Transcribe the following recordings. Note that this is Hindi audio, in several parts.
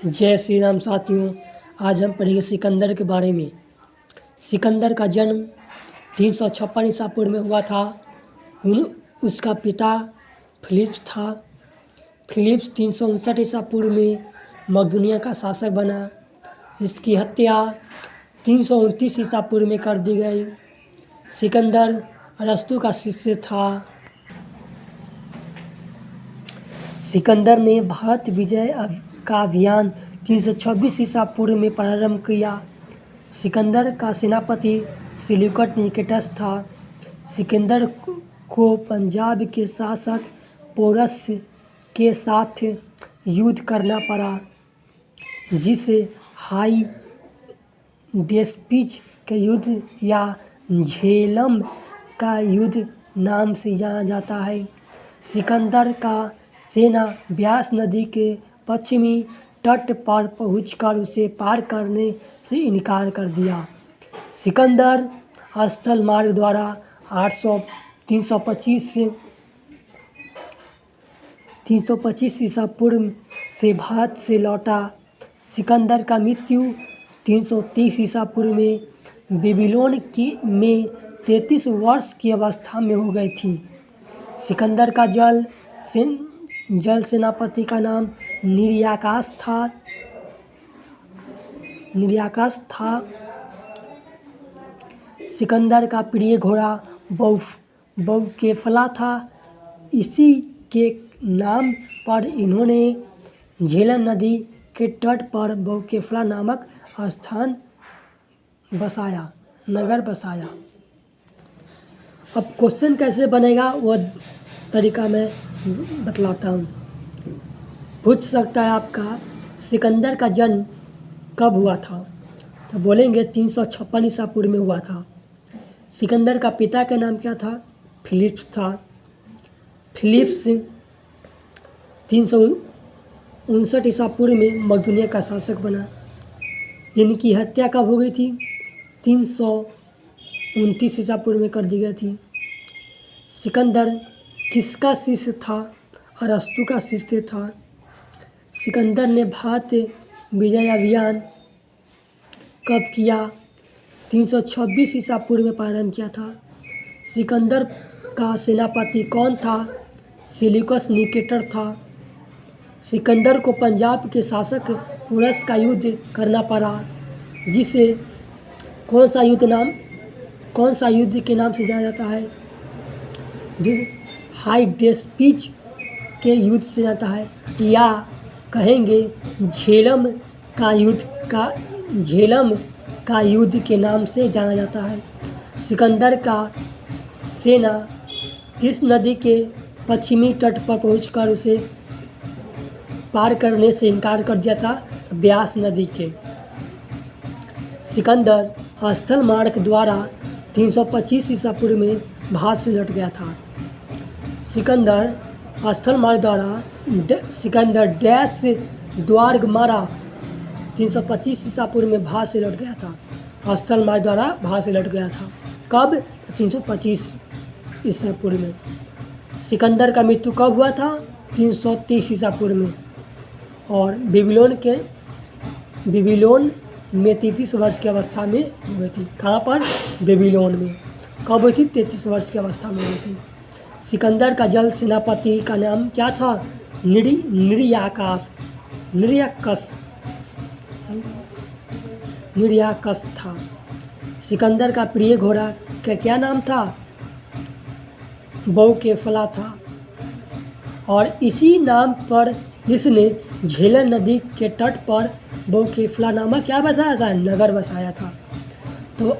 जय श्री राम साथियों। आज हम पढ़ेंगे सिकंदर के बारे में। सिकंदर का जन्म 356 ईसा पूर्व में हुआ था। उसका पिता फिलिप्स था। फिलिप्स 359 ईसा पूर्व में मकदूनिया का शासक बना। इसकी हत्या 329 ईसा पूर्व में कर दी गई। सिकंदर अरस्तु का शिष्य था। सिकंदर ने भारत विजय का अभियान 326 ईसा पूर्व में प्रारंभ किया। सिकंदर का सेनापति सिल्यूकस निकेटस था। सिकंदर को पंजाब के शासक पोरस के साथ युद्ध करना पड़ा, जिसे हाई डेस्पिज के युद्ध या झेलम का युद्ध नाम से जाना जाता है। सिकंदर का सेना ब्यास नदी के पश्चिमी तट पर पहुंचकर उसे पार करने से इनकार कर दिया। सिकंदर स्थल मार्ग द्वारा 325 ईसा पूर्व से भारत से लौटा। सिकंदर का मृत्यु 330 ईसा पूर्व में बेबीलोन में 33 वर्ष की अवस्था में हो गई थी। सिकंदर का जल सेनापति का नाम निर्याकास था। सिकंदर का प्रिय घोड़ा बौकेफला था। इसी के नाम पर इन्होंने झेलम नदी के तट पर बौकेफला नामक नगर बसाया। अब क्वेश्चन कैसे बनेगा वो तरीका मैं बतलाता हूँ। पूछ सकता है आपका सिकंदर का जन्म कब हुआ था, तो बोलेंगे 356 ईसा पूर्व में हुआ था। सिकंदर का पिता का नाम क्या था? फिलिप्स था। फिलिप्स 359 ईसा पूर्व में मकदूनिया का शासक बना। इनकी हत्या कब हो गई थी? 329 ईसा पूर्व में कर दी गई थी। सिकंदर किसका शिष्य था? अरस्तु का शिष्य था। सिकंदर ने भारत विजय अभियान कब किया? 326 ईसा पूर्व में प्रारंभ किया था। सिकंदर का सेनापति कौन था? सिल्यूकस निकेटर था। सिकंदर को पंजाब के शासक पोरस का युद्ध करना पड़ा, जिसे कौन सा युद्ध के नाम से जाना जाता है? हाई डेस्पिज के युद्ध से जाता है, या कहेंगे झेलम का युद्ध के नाम से जाना जाता है। सिकंदर का सेना किस नदी के पश्चिमी तट पर पहुंचकर उसे पार करने से इनकार कर दिया था? ब्यास नदी के। सिकंदर स्थल मार्ग द्वारा 325 ईसा पूर्व में भारत से लौट गया था। सिकंदर स्थल मार्ग द्वारा सिकंदर डैश द्वार मारा 325 ईसा पूर्व में भारत से लौट गया था। स्थल मार्ग द्वारा भारत से लौट गया था। कब? 325 ईसा पूर्व में। सिकंदर का मृत्यु कब हुआ था? 330 ईसा पूर्व में। और बेबीलोन में 33 वर्ष की अवस्था में हो गई थी। कहाँ पर? बेबीलोन में। कब हुई थी? 33 वर्ष की अवस्था में हुई थी। सिकंदर का जल सेनापति का नाम क्या था? निर्याकस था। सिकंदर का प्रिय घोड़ा का क्या नाम था? बौकेफला था। और इसी नाम पर इसने झेलम नदी के तट पर बौकेफला नामक क्या बसाया था? नगर बसाया था। तो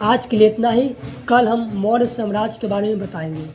आज के लिए इतना ही। कल हम मौर्य साम्राज्य के बारे में बताएंगे।